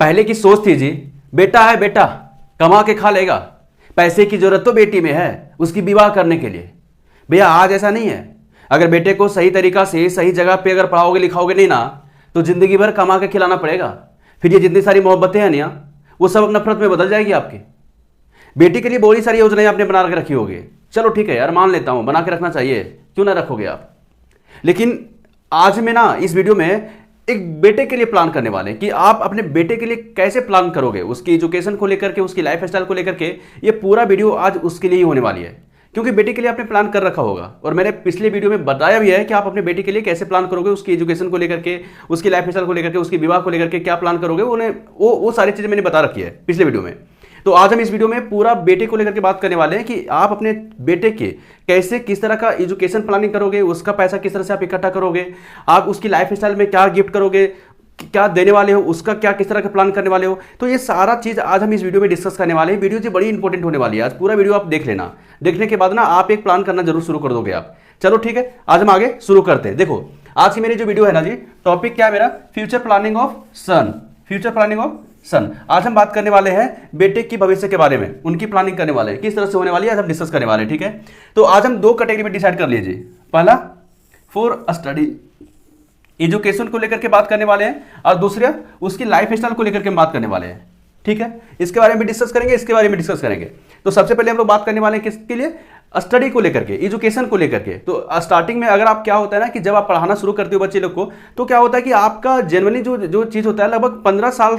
पहले की सोच थी जी, बेटा है बेटा कमा के खा लेगा, पैसे की जरूरत तो बेटी में है उसकी विवाह करने के लिए। भैया आज ऐसा नहीं है। अगर बेटे को सही तरीका से सही जगह पे अगर पढ़ाओगे लिखाओगे नहीं ना तो जिंदगी भर कमा के खिलाना पड़ेगा। फिर ये जितनी सारी मोहब्बतें हैं ना वो सब नफरत में बदल जाएगी आपकी। बेटी के लिए बहुत सारी योजनाएं आपने बना के रखी होगी, चलो ठीक है यार मान लेता हूं, बना के रखना चाहिए, क्यों ना रखोगे आप। लेकिन आज में ना इस वीडियो में एक बेटे के लिए प्लान करने वाले हैं कि आप अपने बेटे के लिए कैसे प्लान करोगे, उसकी एजुकेशन को लेकर के, उसकी लाइफ स्टाइल को लेकर के। ये पूरा वीडियो आज उसके लिए ही होने वाली है, क्योंकि बेटे के लिए आपने प्लान कर रखा होगा। और मैंने पिछले वीडियो में बताया भी है कि आप अपने बेटे के लिए कैसे प्लान करोगे, उसकी एजुकेशन को लेकर के, उसकी लाइफ स्टाइल को लेकर के, उसकी विवाह को लेकर के क्या प्लान करोगे, उन्हें वो सारी चीजें मैंने बता रखी है पिछले वीडियो में। तो आज हम इस वीडियो में पूरा बेटे को लेकर के बात करने वाले हैं कि आप अपने बेटे के कैसे किस तरह का एजुकेशन प्लानिंग करोगे, उसका पैसा किस तरह से आप इकट्ठा करोगे, आप उसकी लाइफ स्टाइल में क्या गिफ्ट करोगे, क्या देने वाले हो, उसका क्या किस तरह का प्लान करने वाले हो। तो ये सारा चीज आज हम इस वीडियो में डिस्कस करने वाले हैं। वीडियो जी बड़ी इंपॉर्टेंट होने वाली है, आज पूरा वीडियो आप देख लेना। देखने के बाद ना आप एक प्लान करना जरूर शुरू कर दोगे आप। चलो ठीक है, आज हम आगे शुरू करते हैं। देखो आज की मेरी जो वीडियो है ना जी, टॉपिक क्या है मेरा, future planning of son. Future planning of son. आज हम बात करने वाले हैं बेटे की भविष्य के बारे में, उनकी प्लानिंग करने वाले हैं, किस तरह से होने वाली है आज हम डिस्कस करने वाले हैं। ठीक है, तो आज हम दो कैटेगरी में डिसाइड कर लीजिए। पहला फॉर स्टडी, एजुकेशन को लेकर के बात करने वाले हैं, और दूसरा उसकी लाइफ स्टाइल को लेकर के बात करने वाले हैं। ठीक है, इसके बारे में डिस्कस करेंगे, इसके बारे में डिस्कस करेंगे। तो सबसे पहले हम लोग बात करने वाले हैं किसके लिए, स्टडी को लेकर के, एजुकेशन को लेकर के। तो स्टार्टिंग में अगर आप क्या होता है ना कि जब आप पढ़ाना शुरू करते हो बच्चे लोग को, तो क्या होता है कि आपका जनरली जो चीज होता है, लगभग 15 साल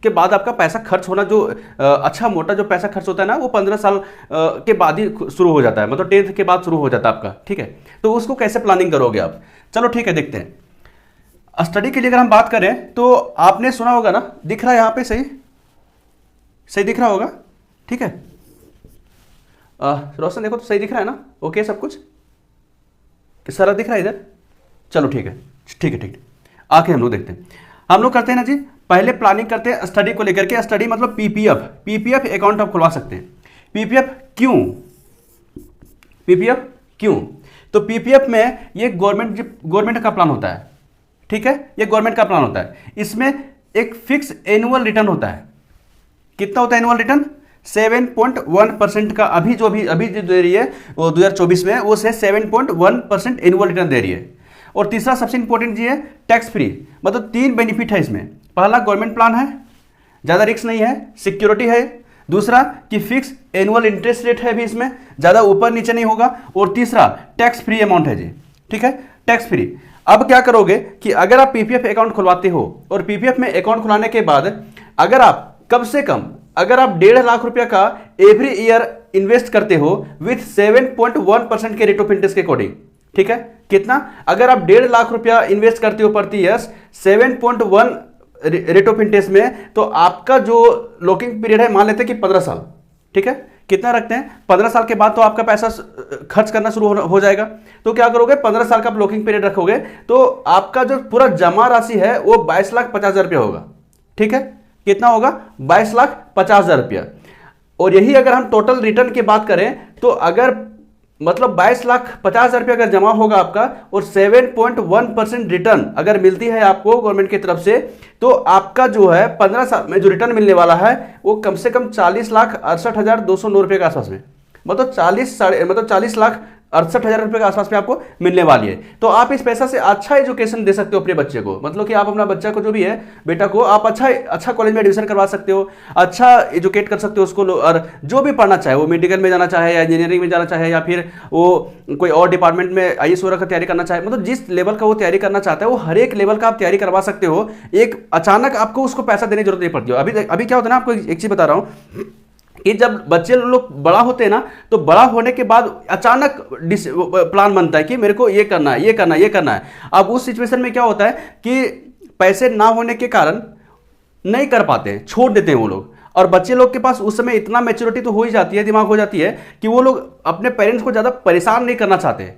के बाद आपका पैसा खर्च होना, जो अच्छा मोटा जो पैसा खर्च होता है ना, वो 15 साल के बाद ही शुरू हो जाता है, मतलब 10th के बाद शुरू हो जाता है आपका। ठीक है, तो उसको कैसे प्लानिंग करोगे आप, चलो ठीक है देखते हैं। स्टडी के लिए अगर हम बात करें तो आपने सुना होगा ना, दिख रहा है यहाँ पे, सही सही दिख रहा होगा। ठीक है, रोशन देखो तो सही दिख रहा है ना, ओके सब कुछ सारा दिख रहा है इधर, चलो ठीक है ठीक है ठीक है। आके हम लोग देखते हैं, हम लोग करते हैं ना जी, पहले प्लानिंग करते हैं स्टडी को लेकर के। स्टडी मतलब पीपीएफ अकाउंट आप खुलवा सकते हैं। पीपीएफ क्यों, तो पीपीएफ में ये गवर्नमेंट का प्लान होता है। ठीक है, ये गवर्नमेंट का प्लान होता है। इसमें एक फिक्स एनुअल रिटर्न होता है। कितना होता है एनुअल रिटर्न, 7.1% का। अभी जो दे रही है वो 2024 में, वो से 7.1% एनुअल रिटर्न दे रही है। और तीसरा सबसे इंपॉर्टेंट ये है टैक्स फ्री, मतलब 3 बेनिफिट है इसमें। पहला गवर्नमेंट प्लान है, ज्यादा रिस्क नहीं है, सिक्योरिटी है। दूसरा कि फिक्स एनुअल इंटरेस्ट रेट है भी इसमें, ज्यादा ऊपर नीचे नहीं होगा। और तीसरा टैक्स फ्री अमाउंट है जी। ठीक है, टैक्स फ्री। अब क्या करोगे कि अगर आप पीपीएफ अकाउंट खुलवाते हो, और पीपीएफ में अकाउंट खुलाने के बाद अगर आप कम से कम अगर आप 1.5 लाख रुपया का एवरी ईयर इन्वेस्ट करते हो विथ 7.1% के रेट ऑफ इंटरेस्ट के अकॉर्डिंग। ठीक है, कितना, अगर आप 1.5 लाख रुपया इन्वेस्ट करते हो प्रति ईयर 7.1 रेट ऑफ इंटरेस्ट में, तो आपका जो लॉकिंग पीरियड है मान लेते हैं कि 15 साल। ठीक है, कितना रखते हैं, 15 साल के बाद तो आपका पैसा खर्च करना शुरू हो जाएगा। तो क्या करोगे, 15 साल का लॉकिंग पीरियड रखोगे तो आपका जो पूरा जमा राशि है वो 22,50,000 रुपया होगा। ठीक है, कितना होगा, 22,50,000 रुपया। और यही अगर हम टोटल रिटर्न की बात करें तो अगर मतलब 22,50,000 रुपया अगर जमा होगा आपका, और 7.1% रिटर्न अगर मिलती है आपको गवर्नमेंट की तरफ से, तो आपका जो है 15 साल में जो रिटर्न मिलने वाला है वो कम से कम 40,68,209 रुपये के आसपास में, मतलब 40,68,000 रुपये के आसपास में आपको मिलने वाली है। तो आप इस पैसा से अच्छा एजुकेशन दे सकते हो अपने बच्चे को, मतलब कि आप अपना बच्चा को जो भी है बेटा को आप अच्छा कॉलेज में एडमिशन करवा सकते हो, अच्छा एजुकेट कर सकते हो उसको। और जो भी पढ़ना चाहे, वो मेडिकल में जाना चाहे या इंजीनियरिंग में जाना चाहे या फिर वो कोई और डिपार्टमेंट में आईएएस वगैरह का तैयारी करना चाहे, मतलब जिस लेवल का वो तैयारी करना चाहता है वो हर एक लेवल का आप तैयारी करवा सकते हो। एक अचानक आपको उसको पैसा देने की जरूरत नहीं पड़ती हो। अभी क्या होता है ना, आपको एक चीज बता रहा हूँ कि जब बच्चे लोग बड़ा होते हैं ना, तो बड़ा होने के बाद अचानक प्लान बनता है कि मेरे को ये करना है, ये करना है, ये करना है। अब उस सिचुएशन में क्या होता है कि पैसे ना होने के कारण नहीं कर पाते हैं, छोड़ देते हैं वो लोग। और बच्चे लोग के पास उस समय इतना मैच्योरिटी तो हो ही जाती है, दिमाग हो जाती है कि वो लोग अपने पेरेंट्स को ज़्यादा परेशान नहीं करना चाहते।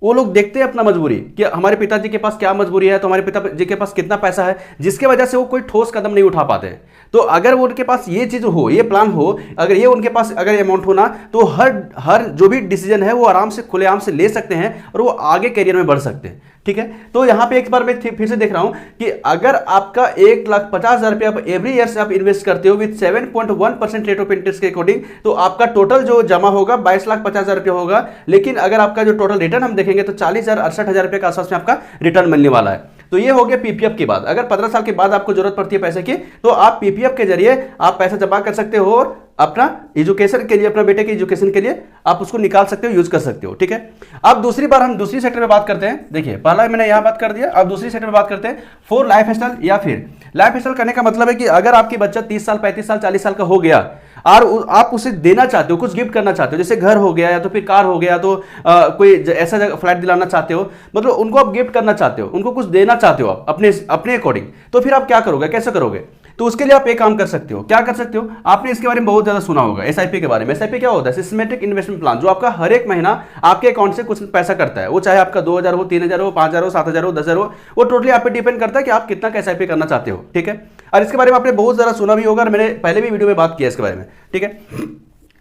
वो लोग देखते हैं अपना मजबूरी कि हमारे पिताजी के पास क्या मजबूरी है, तो हमारे पिताजी के पास कितना पैसा है, जिसके वजह से वो कोई ठोस कदम नहीं उठा पाते हैं। तो अगर वो उनके पास ये चीज हो, ये प्लान हो, अगर ये उनके पास अगर अमाउंट हो ना, तो हर जो भी डिसीजन है वो आराम से खुलेआम से ले सकते हैं और वो आगे करियर में बढ़ सकते हैं। ठीक है, तो यहां पे एक बार मैं फिर से देख रहा हूं कि अगर आपका 1,50,000 रुपया आप एवरी ईयर से आप इन्वेस्ट करते हो विद 7.1% रेट ऑफ इंटरेस्ट के अकॉर्डिंग, तो आपका टोटल जो जमा होगा 22,50,000 रुपया होगा। लेकिन अगर आपका जो टोटल रिटर्न हम देखेंगे तो 40,000-68,000 रुपये के आसपास में आपका रिटर्न मिलने वाला है। तो ये हो गया पीपीएफ की बात। अगर 15 साल के बाद आपको जरूरत पड़ती है पैसे की, तो आप पीपीएफ के जरिए आप पैसा जमा कर सकते हो और अपना एजुकेशन के लिए, अपना बेटे के एजुकेशन के लिए आप उसको निकाल सकते हो, यूज कर सकते हो। ठीक है, अब दूसरी बार हम दूसरी सेक्टर में बात करते हैं। देखिए, पहला मैंने यहां बात कर दिया, अब दूसरी सेक्टर में बात करते हैं फॉर लाइफ स्टाइल। या फिर लाइफ स्टाइल करने का मतलब है कि अगर आपकी बच्चा 30 साल 35 साल 40 साल का हो गया और आप उसे देना चाहते हो, कुछ गिफ्ट करना चाहते हो, जैसे घर हो गया या तो फिर कार हो गया, तो कोई ऐसा जगह फ्लैट दिलाना चाहते हो, मतलब उनको आप गिफ्ट करना चाहते हो, उनको कुछ देना चाहते हो आप अपने अकॉर्डिंग, तो फिर आप क्या करोगे, कैसे करोगे? तो उसके लिए आप एक काम कर सकते हो। क्या कर सकते हो? आपने इसके बारे में बहुत ज्यादा सुना होगा, एसआईपी के बारे में। एसआईपी क्या होता है? सिस्टमेटिक इन्वेस्टमेंट प्लान, जो आपका हर एक महीना आपके अकाउंट से कुछ पैसा करता है। वो चाहे आपका 2,000 हो, 3,000 हो, 5,000 हो, 7,000 हो, 10,000 हो, वो टोटली आप पे डिपेंड करता है कि आप कितना एसआईपी करना चाहते हो। ठीक है, और इसके बारे में आपने बहुत ज्यादा सुना भी होगा और मैंने पहले भी वीडियो में बात किया इसके बारे में। ठीक है,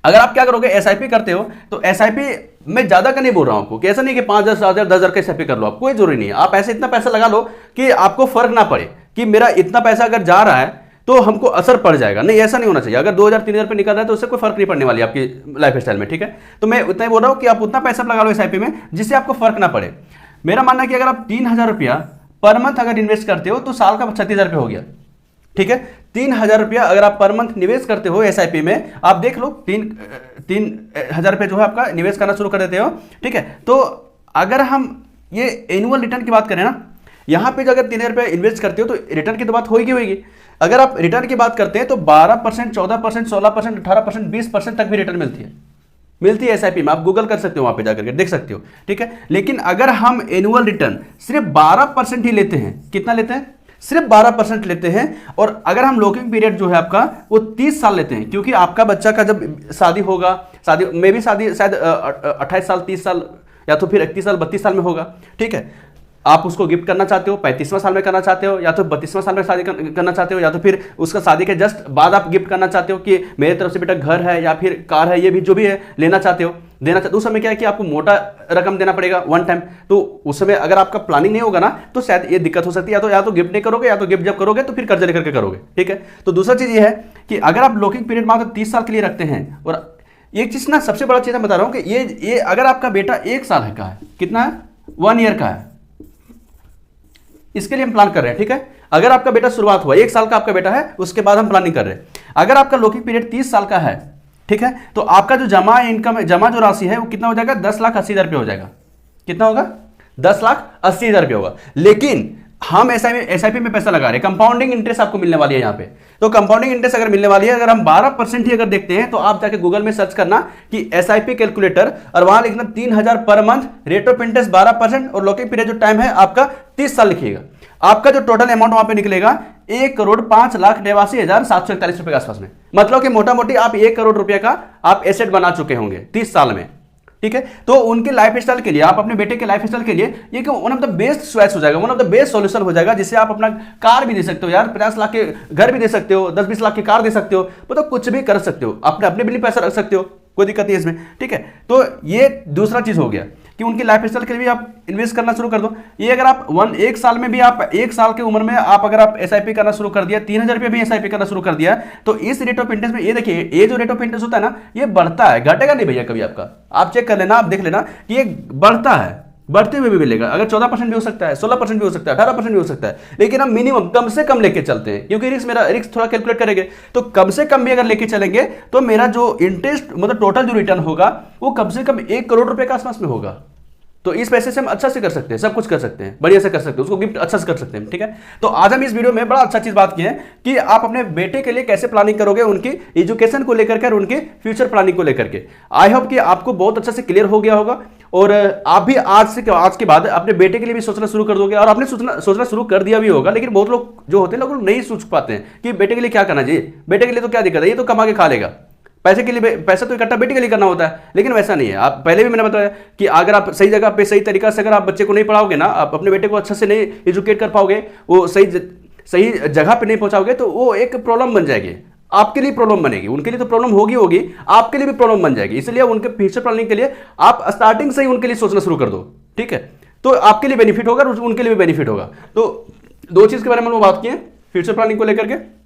अगर आप क्या करोगे, एसआईपी करते हो, तो एसआईपी मैं ज्यादा का नहीं बोल रहा हूं आपको, कि ऐसा नहीं कि 5,000 7,000 10,000 का एसआईपी कर लो, आप कोई जरूरी नहीं है। आप ऐसे इतना पैसा लगा लो कि आपको फर्क ना पड़े कि मेरा इतना पैसा अगर जा रहा है तो हमको असर पड़ जाएगा, नहीं, ऐसा नहीं होना चाहिए। अगर 2,000 3,000 पे निकल रहा है तो उससे कोई फर्क नहीं पड़ने वाली आपकी लाइफ स्टाइल में। ठीक है, तो मैं उतना ही बोल रहा हूं कि आप उतना पैसा लगा लो एसआईपी में जिससे आपको फर्क ना पड़े। मेरा मानना है कि अगर आप 3,000 रुपया पर मंथ अगर इन्वेस्ट करते हो तो साल का 36,000 रुपया हो गया। ठीक है, 3,000 रुपया अगर आप पर मंथ निवेश करते हो एसआईपी में, आप देख लो 3,000 रुपये जो है आपका निवेश करना शुरू कर देते हो। ठीक है, तो अगर हम ये एनुअल रिटर्न की बात करें ना, यहां पे जो अगर 3,000 रुपये इन्वेस्ट करते हो तो रिटर्न की तो बात होगी। अगर आप रिटर्न की बात करते हैं तो 12%, 14%, 16%, 18%, 20% तक भी रिटर्न मिलती है एसआईपी में। आप गूगल कर सकते हो, वहां पे जाकर के देख सकते हो। ठीक है, लेकिन अगर हम एनुअल रिटर्न सिर्फ 12% ही लेते हैं, कितना लेते हैं? सिर्फ 12% लेते हैं। और अगर हम लॉकिंग पीरियड जो है आपका वो 30 साल लेते हैं, क्योंकि आपका बच्चा का जब शादी होगा, शादी शायद 28 साल 30 साल या तो फिर 31 साल 32 साल में होगा। ठीक है, आप उसको गिफ्ट करना चाहते हो, 35वां साल में करना चाहते हो, या तो 32वां साल में शादी करना चाहते हो, या तो फिर उसका शादी के जस्ट बाद आप गिफ्ट करना चाहते हो कि मेरे तरफ से बेटा घर है या फिर कार है, ये भी जो भी है लेना चाहते हो, देना चाहते हो। उस समय क्या है कि आपको मोटा रकम देना पड़ेगा वन टाइम, तो उस समय अगर आपका प्लानिंग नहीं होगा ना तो शायद ये दिक्कत हो सकती है। या तो गिफ्ट नहीं करोगे, या तो गिफ्ट जब करोगे तो फिर कर्जा लेकर के करोगे। ठीक है, तो दूसरा चीज ये है कि अगर आप लॉकिंग पीरियड मात्र 30 साल के लिए रखते हैं, और एक चीज ना सबसे बड़ा चीज मैं बता रहा हूं कि ये अगर आपका बेटा 1 साल का है, कितना है? 1 ईयर का है, इसके लिए हम प्लान कर रहे हैं। ठीक है, अगर आपका बेटा शुरुआत हुआ 1 साल का आपका बेटा है, उसके बाद हम प्लानिंग कर रहे हैं। अगर आपका लॉकिंग पीरियड 30 साल का है, ठीक है, तो आपका जो जमा जो राशि है वो कितना हो जाएगा? 10,80,000 रुपये हो जाएगा। कितना होगा? 10,80,000 रुपये होगा। लेकिन हम एसआईपी में पैसा लगा रहे हैं, कंपाउंडिंग इंटरेस्ट आपको मिलने वाली है यहाँ पे। तो कंपाउंडिंग इंटरेस्ट अगर मिलने वाली है, अगर हम 12% ही अगर देखते हैं, तो आप जाके गूगल में सर्च करना कि एसआईपी कैलकुलेटर, और वहां लिखना 3,000 per month, rate of interest 12% और लॉकिंग पीरियड जो टाइम है आपका 30 साल लिखिएगा। आपका जो टोटल अमाउंट वहां पे निकलेगा 1,05,82,741 रुपए के आसपास में। मतलब कि मोटा मोटी आप 1 करोड़ रुपए का आप एसेट बना चुके होंगे 30 साल में। ठीक है, तो उनके लाइफ स्टाइल के लिए, आप अपने बेटे के लाइफ स्टाइल के लिए ये one of the best choice हो जाएगा, one of the best solution हो जाएगा, जिससे आप अपना कार भी दे सकते हो यार, 50 लाख के घर भी दे सकते हो, 10-20 लाख की कार दे सकते हो, मतलब कुछ भी कर सकते हो, अपने भी पैसा रख सकते हो, कोई दिक्कत नहीं है इसमें। ठीक है, तो ये दूसरा चीज हो गया कि उनकी लाइफ स्टाइल के लिए भी आप इन्वेस्ट करना शुरू कर दो। ये अगर आप 1 साल में भी, आप 1 साल की उम्र में आप अगर आप एसआईपी करना शुरू कर दिया, 3,000 रुपये भी एसआईपी करना शुरू कर दिया, तो इस रेट ऑफ इंटरेस्ट में ये देखिए, ये जो रेट ऑफ इंटरेस्ट होता है ना, ये बढ़ता है, घटेगा नहीं भैया कभी आपका। आप चेक कर लेना, आप देख लेना कि ये बढ़ता है, बढ़ते हुए भी मिलेगा। अगर 14% भी हो सकता है, 16% भी हो सकता है, 18% भी हो सकता है, लेकिन हम मिनिमम कम से कम लेके चलते हैं, क्योंकि रिस्क थोड़ा कैलकुलेट करेंगे, तो कम से कम भी अगर लेके चलेंगे तो मेरा जो इंटरेस्ट मतलब टोटल जो रिटर्न होगा वो कम से कम 1 करोड़ रुपए के आसपास में होगा। तो इस पैसे से हम अच्छा से कर सकते हैं, सब कुछ कर सकते हैं, बढ़िया से कर सकते हैं, उसको गिफ्ट अच्छा से कर सकते हैं। ठीक है, तो आज हम इस वीडियो में बड़ा अच्छा चीज बात की है कि आप अपने बेटे के लिए कैसे प्लानिंग करोगे, उनकी एजुकेशन को लेकर के और उनके फ्यूचर प्लानिंग को लेकर के। आई होप कि आपको बहुत अच्छा से क्लियर हो गया होगा, और आप भी आज के बाद अपने बेटे के लिए भी सोचना शुरू कर दोगे, और आपने सोचना शुरू कर दिया भी होगा। लेकिन बहुत लोग जो होते हैं, लोग नहीं सोच पाते हैं कि बेटे के लिए क्या करना चाहिए, बेटे के लिए तो क्या दिक्कत है, ये तो कमा के खा लेगा, पैसे के लिए, पैसा तो इकट्ठा बेटी के लिए करना होता है, लेकिन वैसा नहीं है। आप पहले भी मैंने बताया कि अगर आप सही जगह पे सही तरीका से अगर आप बच्चे को नहीं पढ़ाओगे ना, आप अपने बेटे को अच्छे से नहीं एजुकेट कर पाओगे, वो सही जगह पे नहीं पहुंचाओगे, तो वो एक प्रॉब्लम बन जाएगी, आपके लिए प्रॉब्लम बनेगी। उनके लिए तो प्रॉब्लम होगी, आपके लिए भी प्रॉब्लम बन जाएगी। इसलिए उनके फ्यूचर प्लानिंग के लिए आप स्टार्टिंग से ही उनके लिए सोचना शुरू कर दो, ठीक है? तो आपके लिए बेनिफिट होगा और उनके लिए भी बेनिफिट होगा। तो 2 चीज के बारे में हम लोग बात किए फ्यूचर प्लानिंग को लेकर के।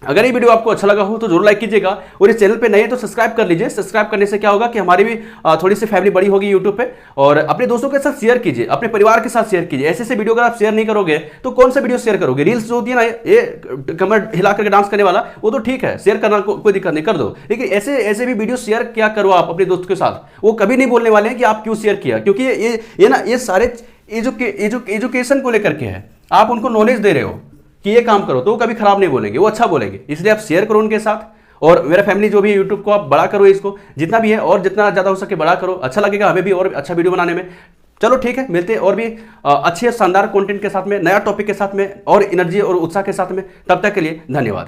अगर ये वीडियो आपको अच्छा लगा हो तो जरूर लाइक कीजिएगा, और इस चैनल पे नए हैं तो सब्सक्राइब कर लीजिए। सब्सक्राइब करने से क्या होगा कि हमारी भी थोड़ी सी फैमिली बड़ी होगी यूट्यूब पे। और अपने दोस्तों के साथ शेयर कीजिए, अपने परिवार के साथ शेयर कीजिए। ऐसे वीडियो अगर आप शेयर नहीं करोगे तो कौन सा वीडियो शेयर करोगे? रील्स जो होती है ना, ये कमर हिला करके डांस करने वाला, वो तो ठीक है, शेयर करना कोई दिक्कत नहीं, कर दो। लेकिन ऐसे भी वीडियो शेयर क्या करो आप अपने दोस्त के साथ, वो कभी नहीं बोलने वाले हैं कि आप क्यों शेयर किया, क्योंकि ये सारे एजुकेशन को लेकर के है। आप उनको नॉलेज दे रहे हो कि ये काम करो, तो वो कभी खराब नहीं बोलेंगे, वो अच्छा बोलेंगे। इसलिए आप शेयर करो उनके साथ। और मेरा फैमिली जो भी है यूट्यूब को आप बड़ा करो, इसको जितना भी है और जितना ज़्यादा हो सके बड़ा करो, अच्छा लगेगा हमें भी और अच्छा वीडियो बनाने में। चलो ठीक है, मिलते हैं और भी अच्छे शानदार कंटेंट के साथ में, नया टॉपिक के साथ में और एनर्जी और उत्साह के साथ में। तब तक के लिए धन्यवाद।